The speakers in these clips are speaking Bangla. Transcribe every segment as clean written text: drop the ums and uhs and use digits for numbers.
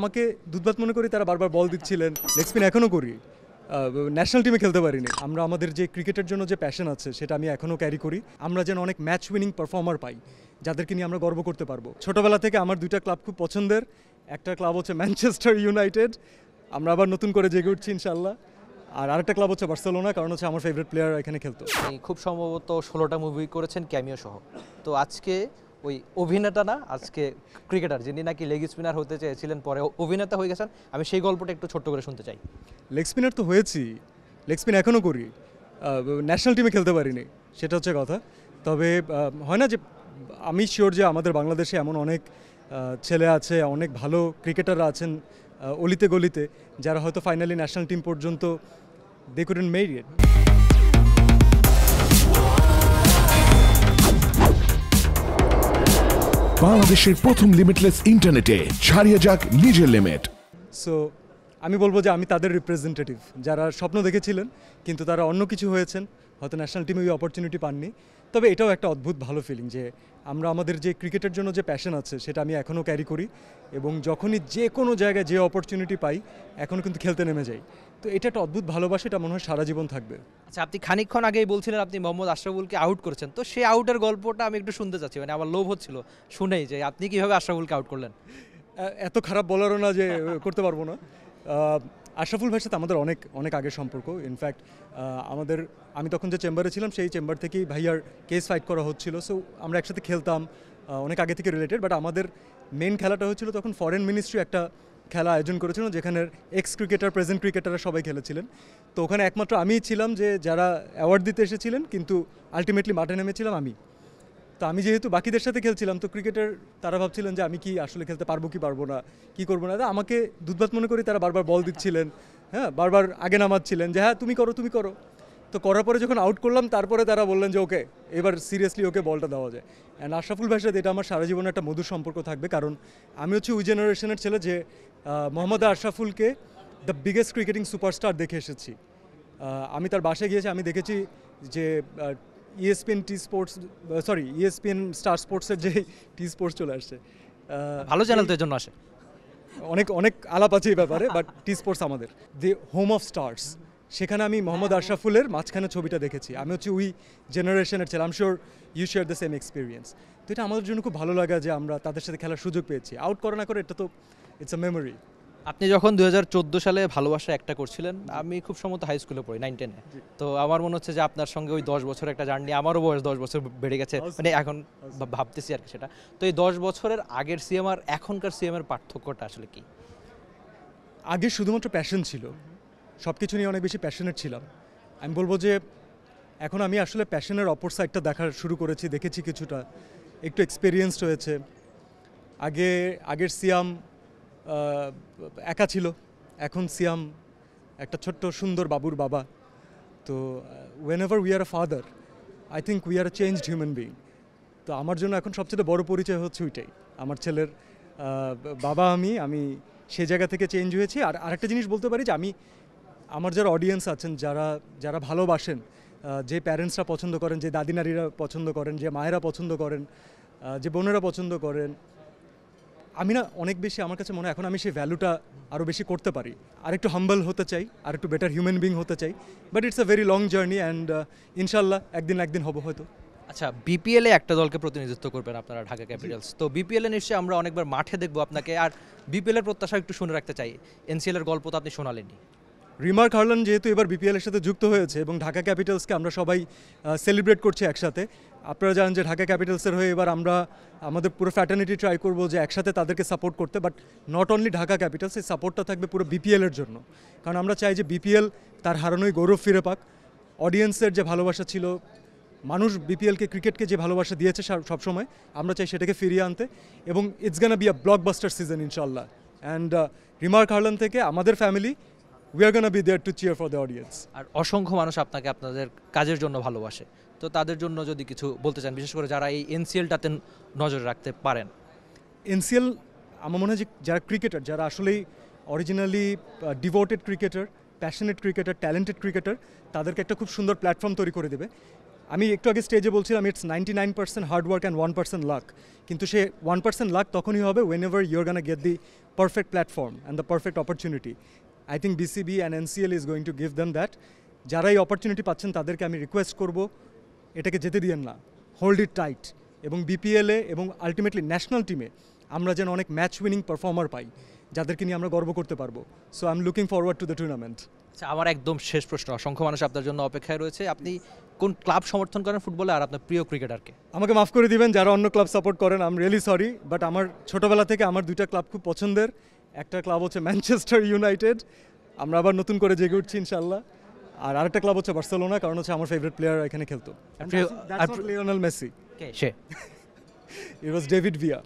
আমাকে দুধভাত মনে করি, তারা বারবার বল দিচ্ছিলেন, লেগ স্পিন এখনও করি, ন্যাশনাল টিমে খেলতে পারিনি। আমরা আমাদের যে ক্রিকেটের জন্য যে প্যাশন আছে সেটা আমি এখনও ক্যারি করি। আমরা যেন অনেক ম্যাচ উইনিং পারফর্মার পাই, যাদেরকে নিয়ে আমরা গর্ব করতে পারবো। ছোটোবেলা থেকে আমার দুইটা ক্লাব খুব পছন্দের, একটা ক্লাব হচ্ছে ম্যানচেস্টার ইউনাইটেড, আমরা আবার নতুন করে জেগে উঠছি ইনশাল্লাহ, আর আরেকটা ক্লাব হচ্ছে বার্সেলোনা, কারণ হচ্ছে আমার ফেভারিট প্লেয়ার এখানে খেলতো। খুব সম্ভবত 16টা মুভি করেছেন ক্যামিও সহ। তো আজকে ওই অভিনেতা না, আজকে ক্রিকেটার যিনি নাকি লেগ স্পিনার হতে চেয়েছিলেন, পরে অভিনেতা হয়ে গেছেন। আমি সেই গল্পটা একটু ছোট্ট করে শুনতে চাই। লেগ স্পিনার তো হয়েছি, লেগ স্পিন এখনও করি, ন্যাশনাল টিমে খেলতে পারিনি, সেটা হচ্ছে কথা। তবে হয় না যে আমি শিওর যে আমাদের বাংলাদেশে এমন অনেক ছেলে আছে, অনেক ভালো ক্রিকেটাররা আছেন অলিতে গলিতে, যারা হয়তো ফাইনালি ন্যাশনাল টিম পর্যন্ত দে কুডন্ট মেক ইট। বাংলাদেশের প্রথম লিমিটলেস ইন্টারনেটে ছাড়িয়ে যাক নিজের লিমিট। সো আমি বলবো যে আমি তাদের রিপ্রেজেন্টেটিভ, যারা স্বপ্ন দেখেছিলেন কিন্তু তারা অন্য কিছু হয়েছেন, হয়তো ন্যাশনাল টিমে ওই অপরচুনিটি পাননি। তবে এটাও একটা অদ্ভুত ভালো ফিলিং যে আমরা আমাদের যে ক্রিকেটের জন্য যে প্যাশন আছে সেটা আমি এখনও ক্যারি করি, এবং যখনই যে কোনো জায়গায় যে অপরচুনিটি পাই এখনও কিন্তু খেলতে নেমে যাই। তো এটা একটা অদ্ভুত ভালোবাসা, এটা মনে হয় সারা জীবন থাকবে। আচ্ছা, আপনি খানিকক্ষণ আগেই বলছিলেন আপনি মোহাম্মদ আশরাফুলকে আউট করেছেন, তো সেই আউটের গল্পটা আমি একটু শুনতে চাচ্ছি। মানে আমার লোভ হচ্ছিল শুনেই যে আপনি কিভাবে আশরাফুলকে আউট করলেন। এত খারাপ বলারও না যে করতে পারবো না। আশরাফুল ভাইয়ের সাথে আমাদের অনেক অনেক আগের সম্পর্ক। ইনফ্যাক্ট আমি তখন যে চেম্বারে ছিলাম সেই চেম্বার থেকেই ভাইয়ার কেস ফাইট করা হচ্ছিল। সো আমরা একসাথে খেলতাম, অনেক আগে থেকে রিলেটেড। বাট আমাদের মেন খেলাটা হচ্ছিল তখন ফরেন মিনিস্ট্রি একটা খেলা আয়োজন করেছিল, যেখানে এক্স ক্রিকেটার, প্রেজেন্ট ক্রিকেটাররা সবাই খেলেছিলেন। তো ওখানে একমাত্র আমিই ছিলাম যে যারা অ্যাওয়ার্ড দিতে এসেছিলেন, কিন্তু আলটিমেটলি মাঠে নেমেছিলাম আমি। তো আমি যেহেতু বাকিদের সাথে খেলছিলাম, তো ক্রিকেটার তারা ভাবছিলেন যে আমি কি আসলে খেলতে পারবো কি পারবো না, কি করবো না। আমাকে দুধভাত মনে করি, তারা বারবার বল দিচ্ছিলেন, হ্যাঁ, বারবার আগে নামাচ্ছিলেন যে হ্যাঁ তুমি করো তুমি করো। তো করার পরে যখন আউট করলাম, তারপরে তারা বললেন যে ওকে এবার সিরিয়াসলি ওকে বলটা দেওয়া যায়। অ্যান্ড আশরাফুল ভাইয়ের সাথে এটা আমার সারা জীবনে একটা মধুর সম্পর্ক থাকবে, কারণ আমি হচ্ছে ওই জেনারেশনের ছেলে যে মোহাম্মদ আশরাফুলকে দ্য বিগেস্ট ক্রিকেটিং সুপারস্টার দেখে এসেছি। আমি তার বাসায় গিয়েছি, আমি দেখেছি যে ESPN স্টার স্পোর্টসের যে টি স্পোর্টস চলে আসছে, ভালো চ্যানেল তো এর জন্য আসে। অনেক অনেক আলাপ আছে এই ব্যাপারে, বাট টি স্পোর্টস আমাদের দি হোম অফ স্টার্স। সেখানে আমি মোহাম্মদ আশরাফুলের মাঝখানে ছবিটা দেখেছি। আমি হচ্ছে ওই জেনারেশনের ছেলে। I am sure you share the same experience. তো এটা আমাদের জন্য খুব ভালো লাগা যে আমরা তাদের সাথে খেলার সুযোগ পেয়েছি। আউট করে না করে এটা তো ইটস আ মেমোরি। আপনি যখন 2014 সালে ভালোবাসা একটা করছিলেন, আমি খুব সম্ভবত হাই স্কুলে পড়ি, 9-10-এ। তো আমার মনে হচ্ছে যে আপনার সঙ্গে ওই 10 বছর একটা জার্নি, আমারও বয়স 10 বছর বেড়ে গেছে, মানে এখন ভাবতেছি আর কি সেটা। তো এই 10 বছরের আগের সিএম আর এখনকার সিএম এর পার্থক্যটা আসলে কি? আগে শুধুমাত্র প্যাশন ছিল, সব কিছু নিয়ে অনেক বেশি প্যাশনেট ছিলাম। আমি বলবো যে এখন আমি আসলে প্যাশনের অপর সাইডটা দেখা শুরু করেছি, দেখেছি কিছুটা, একটু এক্সপিরিয়েন্সড হয়েছে। আগের সিয়াম একা ছিল, এখন সিয়াম একটা ছোট্ট সুন্দর বাবুর বাবা। তো whenever we are a father, I think we are a changed human being. তো আমার জন্য এখন সবচেয়ে বড় পরিচয় হচ্ছে ওইটাই, আমার ছেলের বাবা। আমি সেই জায়গা থেকে চেঞ্জ হয়েছি। আর আরেকটা জিনিস বলতে পারি যে আমার যারা অডিয়েন্স আছেন, যারা ভালোবাসেন, যে প্যারেন্টসরা পছন্দ করেন, যে দাদি নারীরা পছন্দ করেন, যে মায়েরা পছন্দ করেন, যে বোনেরা পছন্দ করেন, আমি না অনেক বেশি, আমার কাছে মনে হয় এখন আমি সেই ভ্যালুটা আরও বেশি করতে পারি। আর একটু হাম্বল হতে চাই, আর একটু বেটার হিউম্যান বিং হতে চাই। But it's a very long journey, and ইনশাল্লাহ একদিন হবো হয়তো। আচ্ছা, বিপিএলে একটা দলকে প্রতিনিধিত্ব করবেন আপনারা, ঢাকা ক্যাপিটালস। তো বিপিএলে নিশ্চয়ই আমরা অনেকবার মাঠে দেখবো আপনাকে। আর বিপিএলের প্রত্যাশা একটু শুনে রাখতে চাই। এনসিএল এর গল্প তো আপনি শোনালেনই। রিমার্ক হারলান যেহেতু এবার বিপিএলের সাথে যুক্ত হয়েছে, এবং ঢাকা ক্যাপিটালসকে আমরা সবাই সেলিব্রেট করছি একসাথে। আপনারা জানেন যে ঢাকা ক্যাপিটালসের হয়ে এবার আমরা আমাদের পুরো ফ্র্যাটার্নিটি ট্রাই করবো যে একসাথে তাদেরকে সাপোর্ট করতে। But not only Dhaka Capitals, এই সাপোর্টটা থাকবে পুরো বিপিএলের জন্য। কারণ আমরা চাই যে বিপিএল তার হারানোই গৌরব ফিরে পাক। অডিয়েন্সের যে ভালোবাসা ছিল, মানুষ বিপিএলকে, ক্রিকেটকে যে ভালোবাসা দিয়েছে সবসময়, আমরা চাই সেটাকে ফিরিয়ে আনতে। এবং it's Gaana be a blockbuster season ইনশাল্লাহ। অ্যান্ড রিমার্ক হারলান থেকে আমাদের family, we are going to be there to cheer for the audience. আর অসংখ্য মানুষ আপনাকে আপনাদের কাজের জন্য ভালোবাসে। তো তাদের জন্য যদি কিছু বলতে চান, বিশেষ করে যারা এই এনসিএলটাতে নজর রাখতে পারেন। এনসিএল আমার মনে হয় যে যারা ক্রিকেটার, যারা আসলেই originally devoted cricketer, passionate cricketer, talented cricketer, তাদেরকে একটা খুব সুন্দর প্ল্যাটফর্ম তৈরি করে দেবে। আমি একটু আগে স্টেজে বলছিলাম it's 99% hard work and 1% luck, কিন্তু সে 1% লাক তখনই হবে whenever your gonna get the perfect platform and the perfect opportunity. I think BCB and NCL is going to give them that. যারা এই অপরচুনিটি পাচ্ছেন তাদেরকে আমি রিকোয়েস্ট করব এটাকে যেতে দিয়েন না, হোল্ড ইট টাইট, এবং বিপিএলে এবং আলটিমেটলি ন্যাশনাল টিমে আমরা যেন অনেক ম্যাচ উইনিং পারফর্মার পাই যাদেরকে নিয়ে আমরা গর্ব করতে পারবো। So I am looking forward to the tournament. আচ্ছা, আমার একদম শেষ প্রশ্ন, অসংখ্য মানুষ আপনার জন্য অপেক্ষায় রয়েছে। আপনি কোন ক্লাব সমর্থন করেন ফুটবলে, আর আপনার প্রিয় ক্রিকেটারকে? আমাকে মাফ করে দিবেন যারা অন্য ক্লাব সাপোর্ট করেন, I am really sorry, but আমার ছোটোবেলা থেকে আমার দুইটা ক্লাব খুব পছন্দের। একটা ক্লাব হচ্ছে ম্যানচেস্টার ইউনাইটেড, আমরা আবার নতুন করে জেগে উঠছি ইনশাল্লাহ। আর আরেকটা ক্লাব হচ্ছে বার্সেলোনা, কারণ হচ্ছে আমার ফেভারিট প্লেয়ার এখানে খেলতো, লিওনেল মেসি। কে সে? ইট ওয়াজ ডেভিড ভিয়া।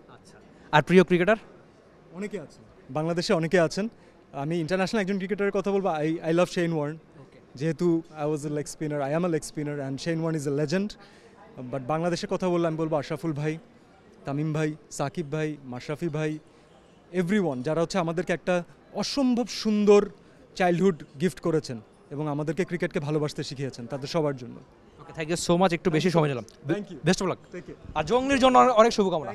আর প্রিয় ক্রিকেটার? অনেকে আছেন, বাংলাদেশে অনেকে আছেন। আমি ইন্টারন্যাশনাল একজন ক্রিকেটারের কথা বলবো, আই লাভ শেন ওয়ার্ন, যেহেতু I was a leg spinner, I am a leg spinner and Shane Warne is a legend. But বাংলাদেশের কথা বললে আমি বলবো আশরাফুল ভাই, তামিম ভাই, সাকিব ভাই, মাশরাফি ভাই, এভরিওয়ান, যারা হচ্ছে আমাদেরকে একটা অসম্ভব সুন্দর চাইল্ডহুড গিফট করেছেন এবং আমাদেরকে ক্রিকেটকে ভালোবাসতে শিখিয়েছেন, তাদের সবার জন্য। Okay, thank you so much, একটু বেশি সময় নিলাম। Thank you, best of luck. Take care. আর জঙ্গলির জন্য অনেক শুভকামনা।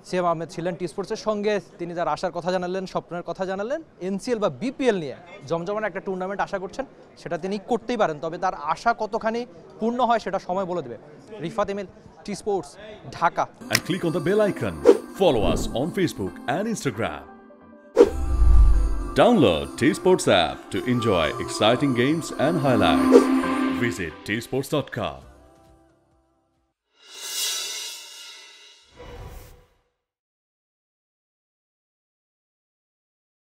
সিয়াম আহমেদ ছিলেন টি স্পোর্টসের সঙ্গে, তিনি যার আশার কথা জানালেন, স্বপ্নের কথা জানালেন। এনসিএল বা বিপিএল নিয়ে জমজমার একটা টুর্নামেন্ট আশা করছেন, সেটা তিনি করতেই পারেন, তবে তার আশা কতখানি পূর্ণ হয় সেটা সময় বলে দেবে। Rifat Emil, T Sports, Dhaka. And click on the bell icon. Follow us on Facebook and Instagram. Download T Sports app to enjoy exciting games and highlights. Visit tsports.com.